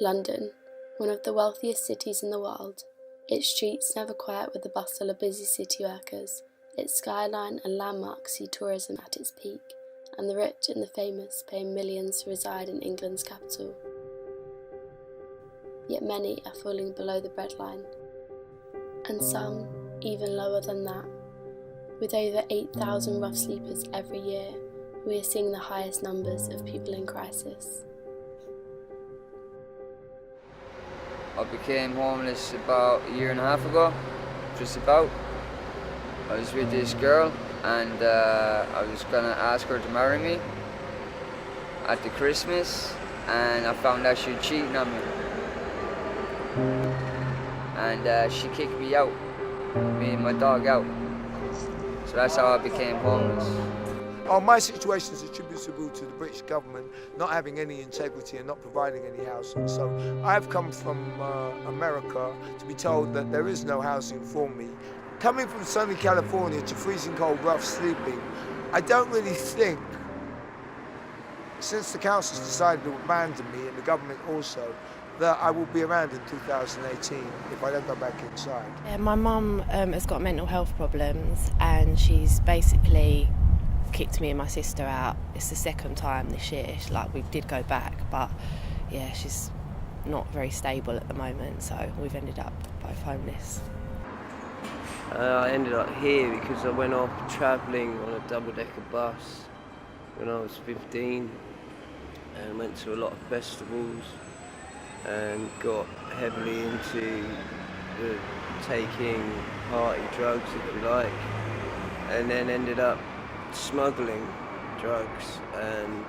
London, one of the wealthiest cities in the world, its streets never quiet with the bustle of busy city workers, its skyline and landmarks see tourism at its peak, and the rich and the famous pay millions to reside in England's capital. Yet many are falling below the breadline, and some even lower than that. With over 8,000 rough sleepers every year, we are seeing the highest numbers of people in crisis. I became homeless about a year and a half ago, just about. I was with this girl and I was gonna ask her to marry me at the Christmas, and I found out she was cheating on me. And she kicked me out, me and my dog out. So that's how I became homeless. My situation is attributable to the British government not having any integrity and not providing any housing. So I've come from America to be told that there is no housing for me. Coming from sunny California to freezing cold, rough sleeping, I don't really think, since the council's decided to abandon me and the government also, that I will be around in 2018 if I don't go back inside. My mum has got mental health problems, and she's basically kicked me and my sister out. It's the second time this year. We did go back, but yeah, she's not very stable at the moment, so we've ended up both homeless. I ended up here because I went off travelling on a double-decker bus when I was 15 and went to a lot of festivals and got heavily into taking party drugs, if you like, and then ended up smuggling drugs, and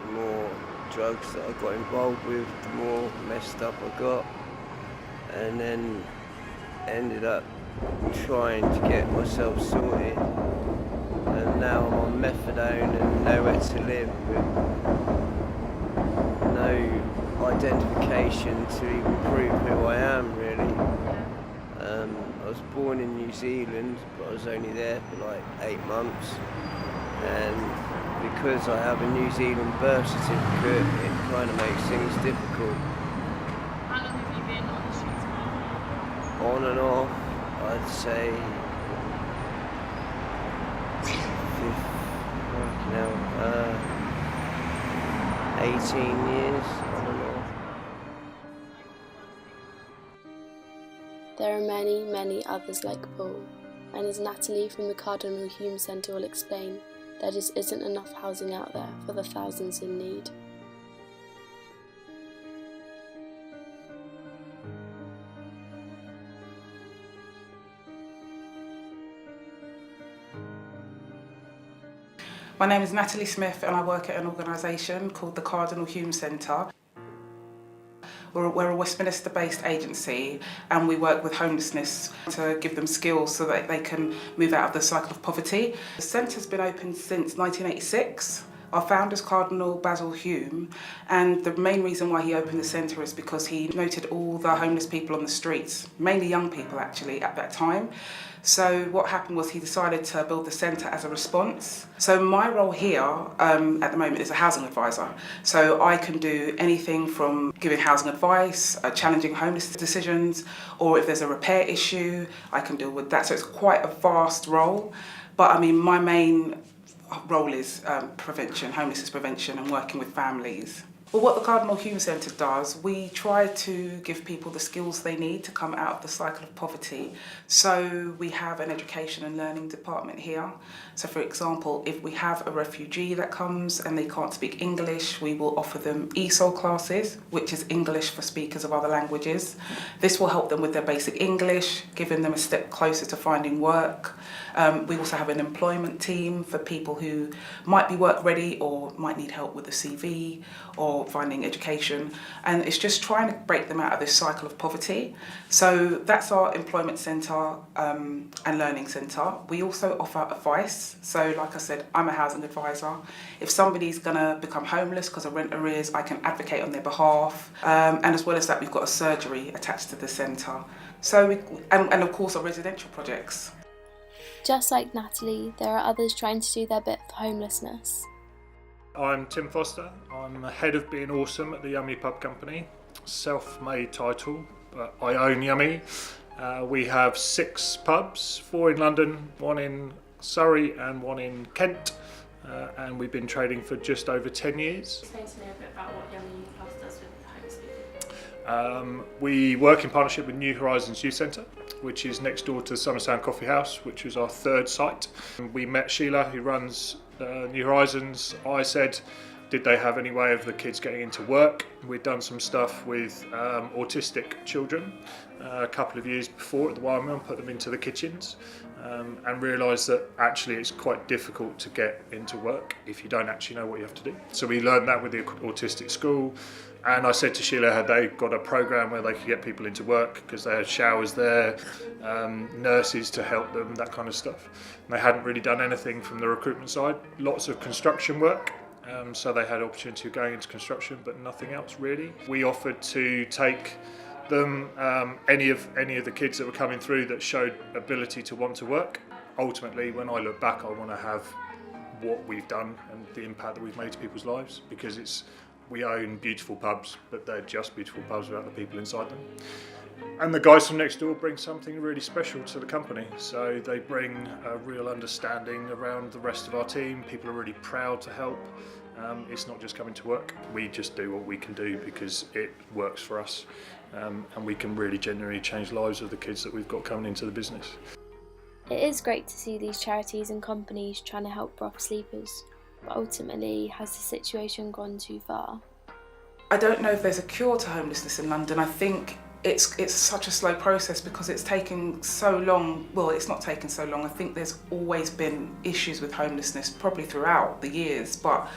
the more drugs that I got involved with, the more messed up I got, and then ended up trying to get myself sorted, and now I'm on methadone and nowhere to live with no identification to even prove who I am, really. I was born in New Zealand, but I was only there for like 8 months, and because I have a New Zealand birth certificate, it kind of makes things difficult. How long have you been on the streets for? On and off, I'd say 18 years, on and off. There are many, many others like Paul, and as Natalie from the Cardinal Hume Centre will explain, there just isn't enough housing out there for the thousands in need. My name is Natalie Smith and I work at an organisation called the Cardinal Hume Centre. We're a Westminster-based agency, and we work with homelessness to give them skills so that they can move out of the cycle of poverty. The centre's been open since 1986. Our founder's Cardinal Basil Hume, and the main reason why he opened the centre is because he noted all the homeless people on the streets, mainly young people actually at that time. So what happened was he decided to build the centre as a response. So my role here at the moment is a housing advisor. So I can do anything from giving housing advice, challenging homeless decisions, or if there's a repair issue, I can deal with that. So it's quite a vast role. But I mean, my main role is prevention, homelessness prevention, and working with families. Well, what the Cardinal Hume Centre does, we try to give people the skills they need to come out of the cycle of poverty. So we have an education and learning department here. So for example, if we have a refugee that comes and they can't speak English, we will offer them ESOL classes, which is English for speakers of other languages. This will help them with their basic English, giving them a step closer to finding work. We also have an employment team for people who might be work ready or might need help with the CV or finding education, and it's just trying to break them out of this cycle of poverty. So that's our employment centre and learning centre. We also offer advice. So like I said, I'm a housing advisor. If somebody's going to become homeless because of rent arrears, I can advocate on their behalf. And as well as that, we've got a surgery attached to the centre. So and of course our residential projects. Just like Natalie, there are others trying to do their bit for homelessness. I'm Tim Foster. I'm head of Being Awesome at the Yummy Pub Company. self-made title, but I own Yummy. We have 6 pubs, 4 in London, 1 in Surrey and 1 in Kent, and we've been trading for just over 10 years. Explain to me a bit about what Yummy Plus does with homeless people. We work in partnership with New Horizons Youth Centre, which is next door to Summersound Coffee House, which is our 3rd site. We met Sheila, who runs New Horizons. I said, did they have any way of the kids getting into work? We'd done some stuff with autistic children a couple of years before at the Wild, put them into the kitchens, and realised that actually it's quite difficult to get into work if you don't actually know what you have to do. So we learned that with the autistic school, and I said to Sheila, had they got a programme where they could get people into work, because they had showers there, nurses to help them, that kind of stuff. And they hadn't really done anything from the recruitment side. Lots of construction work. So they had opportunity of going into construction, but nothing else really. We offered to take them, any of the kids that were coming through that showed ability to want to work. Ultimately, when I look back, I want to have what we've done and the impact that we've made to people's lives, because we own beautiful pubs, but they're just beautiful pubs without the people inside them. And the guys from next door bring something really special to the company. So they bring a real understanding around the rest of our team. People are really proud to help. It's not just coming to work. We just do what we can do because it works for us. And we can really genuinely change the lives of the kids that we've got coming into the business. It is great to see these charities and companies trying to help rough sleepers, but ultimately, has the situation gone too far? I don't know if there's a cure to homelessness in London. I think it's such a slow process because it's taken so long. Well, it's not taken so long. I think there's always been issues with homelessness, probably throughout the years, but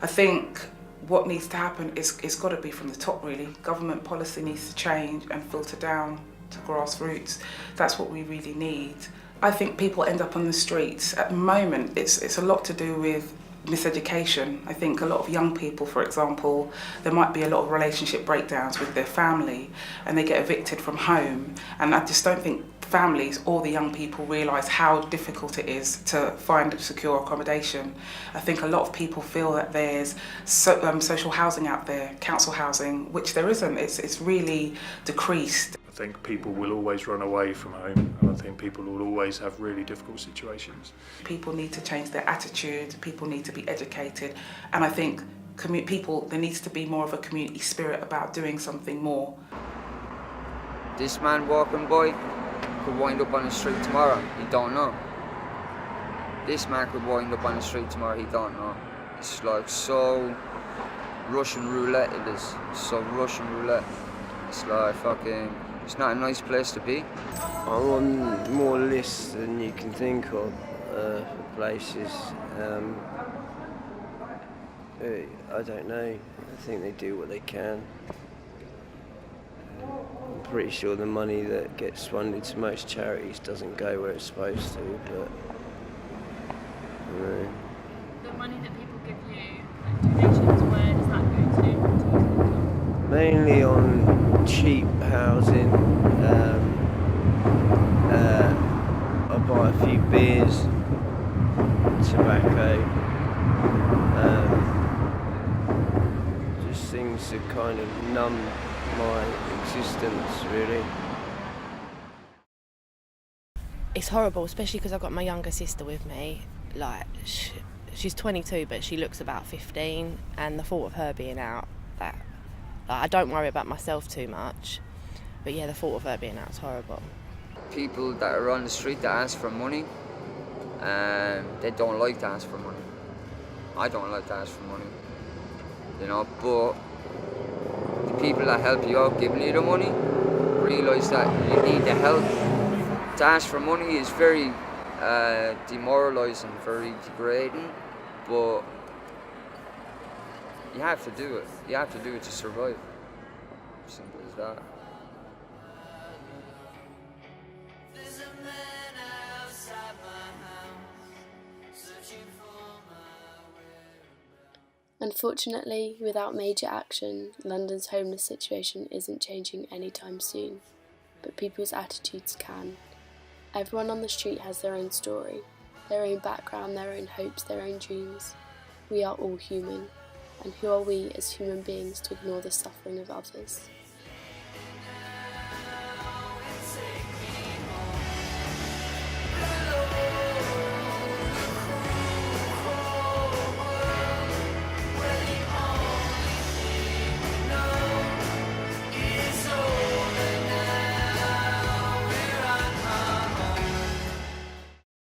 I think what needs to happen is it's got to be from the top, really. Government policy needs to change and filter down to grassroots. That's what we really need. I think people end up on the streets. At the moment, it's a lot to do with miseducation. I think a lot of young people, for example, there might be a lot of relationship breakdowns with their family and they get evicted from home, and I just don't think families or the young people realise how difficult it is to find secure accommodation. I think a lot of people feel that there's social housing out there, council housing, which there isn't. It's really decreased. I think people will always run away from home, and I think people will always have really difficult situations. People need to change their attitude, people need to be educated, and I think there needs to be more of a community spirit about doing something more. This man walking by could wind up on the street tomorrow, he don't know. This man could wind up on the street tomorrow, he don't know. It's like so Russian roulette it is, so Russian roulette. It's like fucking, it's not a nice place to be. I'm on more lists than you can think of for places. I don't know. I think they do what they can. I'm pretty sure the money that gets funded to most charities doesn't go where it's supposed to, but The money that people give you, like donations, where does that go to? mainly on cheap housing. I buy a few beers, tobacco, just things to kind of numb my existence, really. It's horrible, especially because I've got my younger sister with me. Like, she's 22, but she looks about 15, and the thought of her being out, I don't worry about myself too much, but yeah, the thought of her being out is horrible. People that are on the street that ask for money, they don't like to ask for money. I don't like to ask for money, you know, but the people that help you out giving you the money realise that you need the help. To ask for money is very demoralising, very degrading, but you have to do it. You have to do it to survive. Simple as that. Unfortunately, without major action, London's homeless situation isn't changing anytime soon, but people's attitudes can. Everyone on the street has their own story, their own background, their own hopes, their own dreams. We are all human, and who are we as human beings to ignore the suffering of others?